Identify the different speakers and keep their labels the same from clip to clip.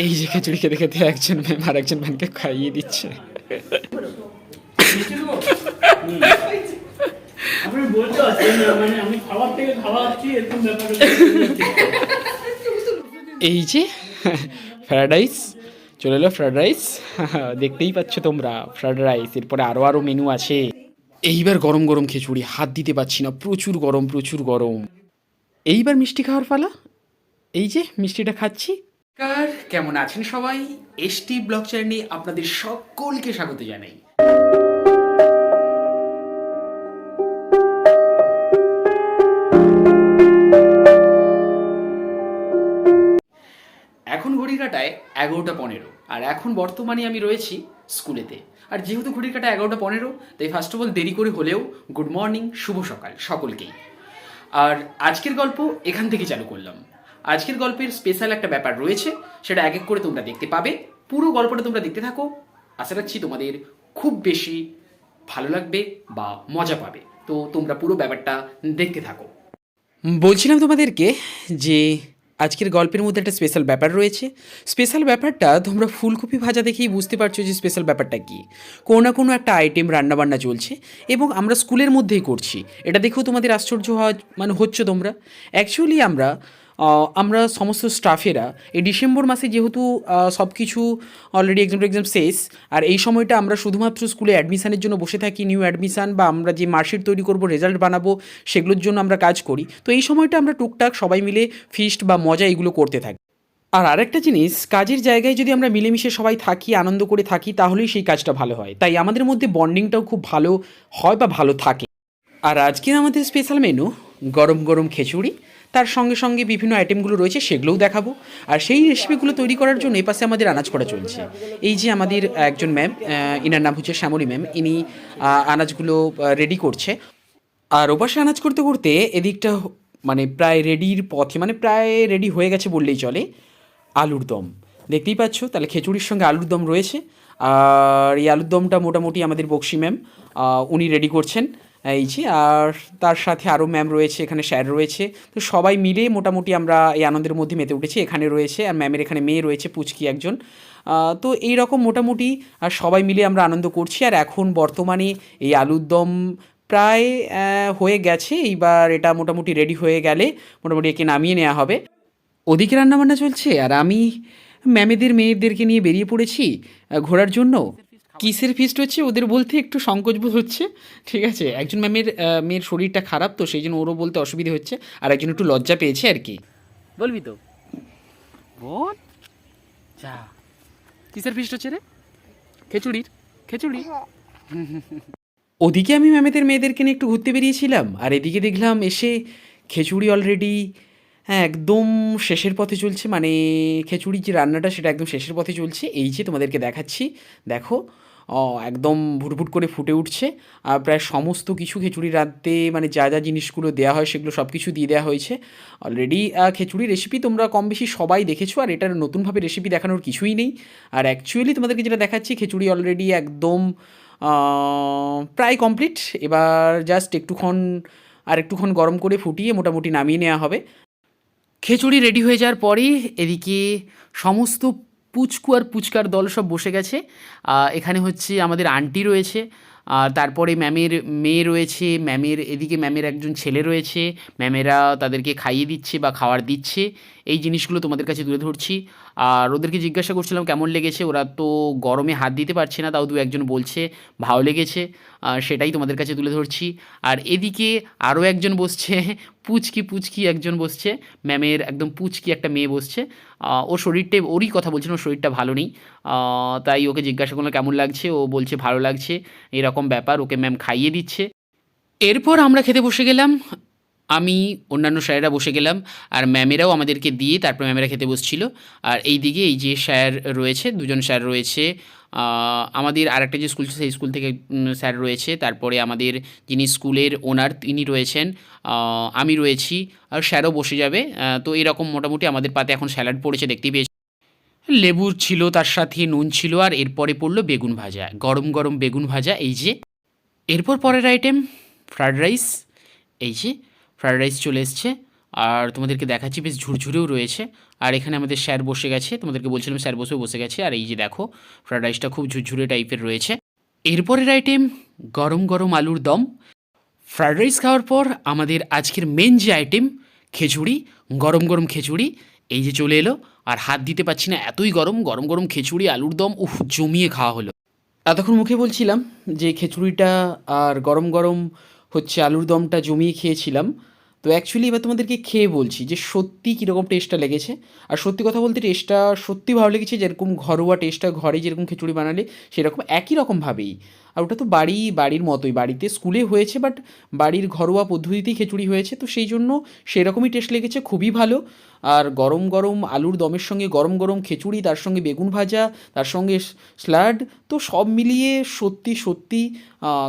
Speaker 1: এই যে খিচুড়ি খেতে খেতে একজন ম্যাম আর একজন ম্যামকে খাইয়ে দিচ্ছে।
Speaker 2: আপনি বলতে পারছেন না, মানে আমি খাবার থেকে খাওয়াচ্ছি এরকম ব্যাপার
Speaker 1: এই যে ফ্রায়েড রাইস চলে এলো, ফ্রায়েড রাইস দেখতেই পাচ্ছ তোমরা ফ্রায়েড রাইস। এরপরে আরও আরও মেনু আছে। এইবার গরম গরম খিচুড়ি, হাত দিতে পারছি না, প্রচুর গরম প্রচুর গরম। এইবার মিষ্টি খাওয়ার পালা। এই যে মিষ্টিটা খাচ্ছি। কার কেমন আছেন সবাই? এসটি ব্লগ চ্যানেলে আপনাদের সকলকে স্বাগত জানাই। এখন ঘড়ির কাটায় 11:15, আর এখন বর্তমানে আমি রয়েছি স্কুলেতে। আর যেহেতু ঘড়ির কাটা 11:15, তাই ফার্স্ট অফ অল দেরি করে হলেও গুড মর্নিং, শুভ সকাল সকলকেই। আর আজকের গল্প এখান থেকে চালু করলাম। আজকের গল্পের স্পেশাল একটা ব্যাপার রয়েছে, সেটা এক এক করে তোমরা দেখতে পাবে। পুরো গল্পটা তোমরা দেখতে থাকো, আশা রাখছি তোমাদের খুব বেশি ভালো লাগবে বা মজা পাবে। তো তোমরা পুরো ব্যাপারটা দেখতে থাকো। বলছিলাম তোমাদেরকে যে আজকের গল্পের মধ্যে একটা স্পেশাল ব্যাপার রয়েছে। স্পেশাল ব্যাপারটা তোমরা ফুলকপি ভাজা দেখেই বুঝতে পারছো যে স্পেশাল ব্যাপারটা কী। কোনো না কোনো একটা আইটেম রান্নাবান্না চলছে এবং আমরা স্কুলের মধ্যেই করছি। এটা দেখেও তোমাদের আশ্চর্য হওয়া মানে হচ্ছে তোমরা। অ্যাকচুয়ালি আমরা সমস্ত স্টাফেরা এই ডিসেম্বর মাসে যেহেতু সব কিছু অলরেডি এক্সাম শেষ, আর এই সময়টা আমরা শুধুমাত্র স্কুলে অ্যাডমিশানের জন্য বসে থাকি। নিউ অ্যাডমিশান বা আমরা যে মার্কশিট তৈরি করব, রেজাল্ট বানাবো, সেগুলোর জন্য আমরা কাজ করি। তো এই সময়টা আমরা টুকটাক সবাই মিলে ফিস্ট বা মজা এগুলো করতে থাকি। আর আরেকটা জিনিস, কাজের জায়গায় যদি আমরা মিলেমিশে সবাই থাকি, আনন্দ করে থাকি, তাহলেই সেই কাজটা ভালো হয়। তাই আমাদের মধ্যে বন্ডিংটাও খুব ভালো হয় বা ভালো থাকে। আর আজকে আমাদের স্পেশাল মেনু গরম গরম খিচুড়ি, তার সঙ্গে সঙ্গে বিভিন্ন আইটেমগুলো রয়েছে সেগুলোও দেখাবো। আর সেই রেসিপিগুলো তৈরি করার জন্য এপাশে আমাদের আনাজ করা চলছে। এই যে আমাদের একজন ম্যাম, ইনার নাম হচ্ছে শ্যামলী ম্যাম, ইনি আনাজগুলো রেডি করছে। আর ওপাশে আনাজ করতে করতে এদিকটা মানে প্রায় রেডির পথে, মানে প্রায় রেডি হয়ে গেছে বললেই চলে, আলুর দম। দেখতেই পাচ্ছ, তাহলে খিচুড়ির সঙ্গে আলুর দম রয়েছে। আর এই আলুর দমটা মোটামুটি আমাদের বক্সি ম্যাম উনি রেডি করছেন। এই যে, আর তার সাথে আরও ম্যাম রয়েছে, এখানে স্যার রয়েছে। তো সবাই মিলে মোটামুটি আমরা এই আনন্দের মধ্যে মেতে উঠেছি। এখানে রয়েছে আর ম্যামের এখানে মেয়ে রয়েছে, পুচকি একজন। তো এই রকম মোটামুটি আর সবাই মিলে আমরা আনন্দ করছি। আর এখন বর্তমানে এই আলুর দম প্রায় হয়ে গেছে। এইবার এটা মোটামুটি রেডি হয়ে গেলে মোটামুটি একে নামিয়ে নেওয়া হবে। ওদিকে রান্নাবান্না চলছে আর আমি ম্যামেদের মেয়েদেরকে নিয়ে বেরিয়ে পড়েছি ঘোরার জন্য। কিসের ফিস্ট হচ্ছে ওদের বলতে একটু সংকোচবোধ হচ্ছে, ঠিক আছে। একজন ম্যামের মেয়ের শরীরটা খারাপ, তো সেই জন্য ওরও বলতে অসুবিধে হচ্ছে, আর একজন একটু লজ্জা পেয়েছে আর কি। বলবি তো বল। যা, কিসের ফিস্ট হচ্ছে রে? খিচুড়ির। খিচুড়ি। ওদিকে আমি ম্যামেদের মেয়েদেরকে নিয়ে একটু ঘুরতে বেরিয়েছিলাম, আর এদিকে দেখলাম এসে খিচুড়ি অলরেডি হ্যাঁ একদম শেষের পথে চলছে। মানে খিচুড়ির যে রান্নাটা সেটা একদম শেষের পথে চলছে। এই যে তোমাদেরকে দেখাচ্ছি, দেখো একদম ভুটভুট করে ফুটে উঠছে। আর প্রায় সমস্ত কিছু খিচুড়ি রাঁধতে মানে যা যা জিনিসগুলো দেওয়া হয় সেগুলো সব কিছু দিয়ে দেওয়া হয়েছে অলরেডি। খিচুড়ি রেসিপি তোমরা কম বেশি সবাই দেখেছো, আর এটার নতুনভাবে রেসিপি দেখানোর কিছুই নেই। আর অ্যাকচুয়ালি তোমাদেরকে যেটা দেখাচ্ছি, খিচুড়ি অলরেডি একদম প্রায় কমপ্লিট। এবার জাস্ট একটুক্ষণ গরম করে ফুটিয়ে মোটামুটি নামিয়ে নেওয়া হবে। খিচুড়ি রেডি হয়ে যাওয়ার পরেই এদিকে সমস্ত পুচকু আর পুচকার দল সব বসে গেছে। এখানে হচ্ছে আমাদের আন্টি রয়েছে, আর তারপরে ম্যামের মেয়ে রয়েছে, এদিকে ম্যামের একজন ছেলে রয়েছে। ম্যামেরা তাদেরকে খাইয়ে দিচ্ছে বা খাওয়ার দিচ্ছে। এই জিনিসগুলো তোমাদের কাছে তুলে ধরছি। আর ওদেরকে জিজ্ঞাসা করছিলাম কেমন লেগেছে। ওরা তো গরমে হাত দিতে পারছে না, তাও দু একজন বলছে ভালো লেগেছে। সেটাই তোমাদের কাছে তুলে ধরছি। আর এদিকে আরও একজন বসছে, পুচকি একজন বসছে, ম্যামের একদম পুচকি একটা মেয়ে বসছে। ওরই কথা বলছেন, ওর শরীরটা ভালো নেই। তাই ওকে জিজ্ঞাসা করলাম কেমন লাগছে, ও বলছে ভালো লাগছে। এরকম ব্যাপার, ওকে ম্যাম খাইয়ে দিচ্ছে। এরপর আমরা খেতে বসে গেলাম। আমি, অন্যান্য স্যারেরা বসে গেলাম, আর ম্যামেরাও আমাদেরকে দিয়ে তারপর ম্যামেরা খেতে বসছিল। আর এই দিকে এই যে স্যার রয়েছে, দুজন স্যার রয়েছে। আমাদের আরেকটা যে স্কুল সেই স্কুল থেকে স্যার রয়েছে। তারপরে আমাদের যিনি স্কুলের ওনার তিনি রয়েছেন, আমি রয়েছি, আর স্যারও বসে যাবে। তো এরকম মোটামুটি আমাদের পাতে এখন স্যালাড পড়েছে, দেখতেই পেয়েছি। লেবু ছিল, তার সাথে নুন ছিল, আর এরপরে পড়লো বেগুন ভাজা, গরম গরম বেগুন ভাজা। এই যে এরপর পরের আইটেম ফ্রায়েড রাইস। এই যে ফ্রায়েড রাইস চলে এসছে। আর তোমাদেরকে দেখাচ্ছি বেশ ঝুরঝুরেও রয়েছে। আর এখানে আমাদের স্যার বসে গেছে, তোমাদেরকে বলছিলাম স্যার বসে গেছে। আর এই যে দেখো ফ্রায়েড রাইসটা খুব ঝুরঝুরে টাইপের রয়েছে। এরপরের আইটেম গরম গরম আলুর দম। ফ্রায়েড রাইস খাওয়ার পর আমাদের আজকের মেন যে আইটেম খিচুড়ি, গরম গরম খিচুড়ি এই যে চলে এলো। আর হাত দিতে পারছি না, এতই গরম, গরম গরম খিচুড়ি আলুর দম, উফ জমিয়ে খাওয়া হলো। এতক্ষণ মুখে বলছিলাম যে খিচুড়িটা আর গরম গরম হচ্ছে আলুর দমটা জমিয়ে খেয়েছিলাম। তো অ্যাকচুয়ালি এবার তোমাদেরকে খেয়ে বলছি যে সত্যি কীরকম টেস্টটা লেগেছে। আর সত্যি কথা বলতে টেস্টটা সত্যি ভালো লেগেছে, যেরকম ঘরোয়া টেস্টটা ঘরে যেরকম খিচুড়ি বানালে সেরকম একই রকমভাবেই। আর ওটা তো বাড়ির মতোই, বাড়িতে স্কুলে হয়েছে, বাট বাড়ির ঘরোয়া পদ্ধতিতেই খিচুড়ি হয়েছে, তো সেই জন্য সেরকমই টেস্ট লেগেছে, খুবই ভালো। আর গরম গরম আলুর দমের সঙ্গে গরম গরম খিচুড়ি, তার সঙ্গে বেগুন ভাজা, তার সঙ্গে স্যালাড, তো সব মিলিয়ে সত্যি সত্যি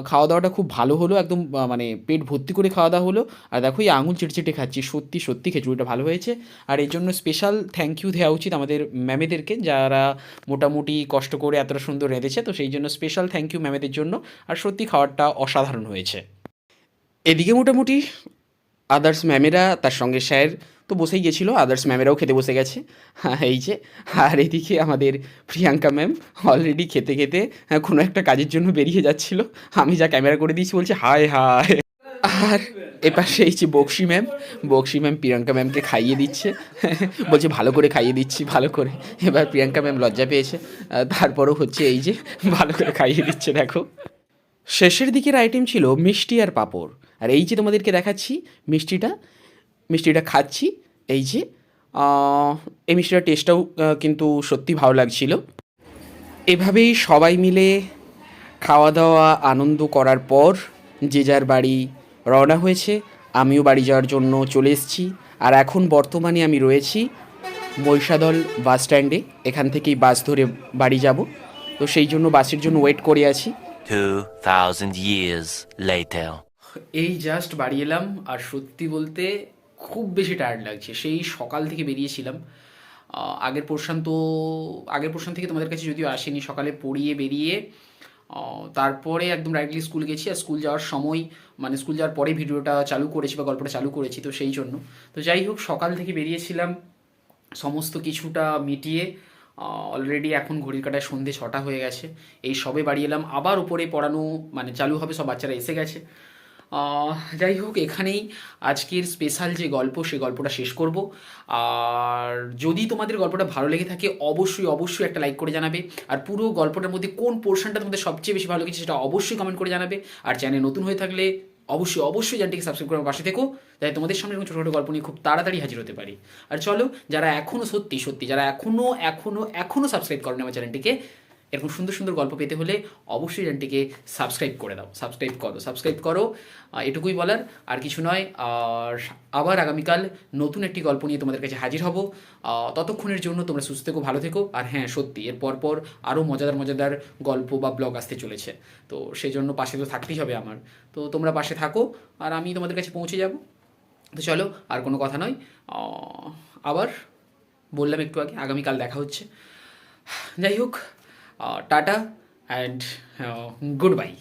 Speaker 1: খাওয়া দাওয়াটা খুব ভালো হলো, একদম মানে পেট ভর্তি করে খাওয়া দাওয়া হলো। আর দেখো এই আঙুল চেটে খাচ্ছি, সত্যি সত্যি খিচুড়িটা ভালো হয়েছে। আর এর জন্য স্পেশাল থ্যাংক ইউ দেওয়া উচিত আমাদের ম্যামেদেরকে, যারা মোটামুটি কষ্ট করে এতটা সুন্দর রেঁধেছে, তো সেই জন্য স্পেশাল থ্যাংক ইউ ম্যামেদের জন্য। আর সত্যি খাবারটা অসাধারণ হয়েছে। এদিকে মোটামুটি আদার্স ম্যামেরা তার সঙ্গে স্যার তো বসেই গেছিলো, আদার্স ম্যামেরাও খেতে বসে গেছে। হ্যাঁ এই যে। আর এদিকে আমাদের প্রিয়াঙ্কা ম্যাম অলরেডি খেতে খেতে কোনো একটা কাজের জন্য বেরিয়ে যাচ্ছিল, আমি যা ক্যামেরা করে দিয়েছি বলছে হায় হায়। আর এপাশে এই যে বক্সি ম্যাম প্রিয়াঙ্কা ম্যামকে খাইয়ে দিচ্ছে, বলছে ভালো করে খাইয়ে দিচ্ছি ভালো করে। এবার প্রিয়াঙ্কা ম্যাম লজ্জা পেয়েছে, তারপরও হচ্ছে এই যে ভালো করে খাইয়ে দিচ্ছে। দেখো শেষের দিকের আইটেম ছিল মিষ্টি আর পাঁপড়। আর এই যে তোমাদেরকে দেখাচ্ছি মিষ্টিটা খাচ্ছি, এই যে এই মিষ্টিটার টেস্টটাও কিন্তু সত্যি ভালো লাগছিল। এভাবেই সবাই মিলে খাওয়া দাওয়া আনন্দ করার পর যে যার বাড়ি রওনা হয়েছে। আমিও বাড়ি যাওয়ার জন্য চলে এসেছি। আর এখন বর্তমানে আমি রয়েছি মহিষাদল বাস স্ট্যান্ডে, এখান থেকেই বাস ধরে বাড়ি যাব, তো সেই জন্য বাসের জন্য ওয়েট করে আছি।
Speaker 3: 2000 years later.
Speaker 1: এই জাস্ট বাড়ি এলাম, আর সত্যি বলতে খুব বেশি টায়ার্ড লাগছে, সেই সকাল থেকে বেরিয়েছিলাম। আগের পোর্শন থেকে তোমাদের কাছে যদিও আসেনি, সকালে পড়িয়ে বেরিয়ে তারপরে একদম ডাইরেক্টলি স্কুল গেছি। আর স্কুল যাওয়ার সময় মানে স্কুল যাওয়ার পরে ভিডিওটা চালু করেছি বা গল্পটা চালু করেছি, তো সেই জন্য। তো যাই হোক, সকাল থেকে বেরিয়েছিলাম সমস্ত কিছুটা মিটিয়ে। অলরেডি এখন ঘড়ির কাঁটায় সন্ধে 6টা হয়ে গেছে, এই সবে বাড়ি এলাম। আবার উপরে পড়ানো মানে চালু হবে, সব বাচ্চারা এসে গেছে। যাই হোক, এখানেই আজকের স্পেশাল যে গল্প সেই গল্পটা শেষ করব। আর যদি তোমাদের গল্পটা ভালো লেগে থাকে অবশ্যই একটা লাইক করে জানাবে। আর পুরো গল্পটার মধ্যে কোন পোর্শনটা তোমাদের সবচেয়ে বেশি ভালো লেগেছে সেটা অবশ্যই কমেন্ট করে জানাবে। আর চ্যানেল নতুন হয়ে থাকলে অবশ্যই চ্যানেলটিকে সাবস্ক্রাইব করে আমার পাশে থেকো, যাতে তোমাদের সামনে ছোটো ছোটো গল্প নিয়ে খুব তাড়াতাড়ি হাজির হতে পারি। আর চলো, যারা এখনও সত্যি যারা এখনও সাবস্ক্রাইব করেন আমার চ্যানেলটিকে, এরকম সুন্দর সুন্দর গল্প পেতে হলে অবশ্যই চ্যানেলটিকে সাবস্ক্রাইব করো। এটুকুই বলার, আর কিছু নয়। আর আবার আগামীকাল নতুন একটি গল্প নিয়ে তোমাদের কাছে হাজির হব। ততক্ষণের জন্য তোমরা সুস্থ থেকো, ভালো থেকো। আর হ্যাঁ সত্যি, এর পর আরও মজাদার গল্প বা ব্লগ আসতে চলেছে, তো সেই জন্য পাশে তো থাকতেই হবে আমার। তো তোমরা পাশে থাকো, আর আমি তোমাদের কাছে পৌঁছে যাব। তো চলো, আর কোনো কথা নয়, আবার বললাম একটু আগে আগামীকাল দেখা হচ্ছে। যাই হোক, টাটা অ্যান্ড গুড বাই।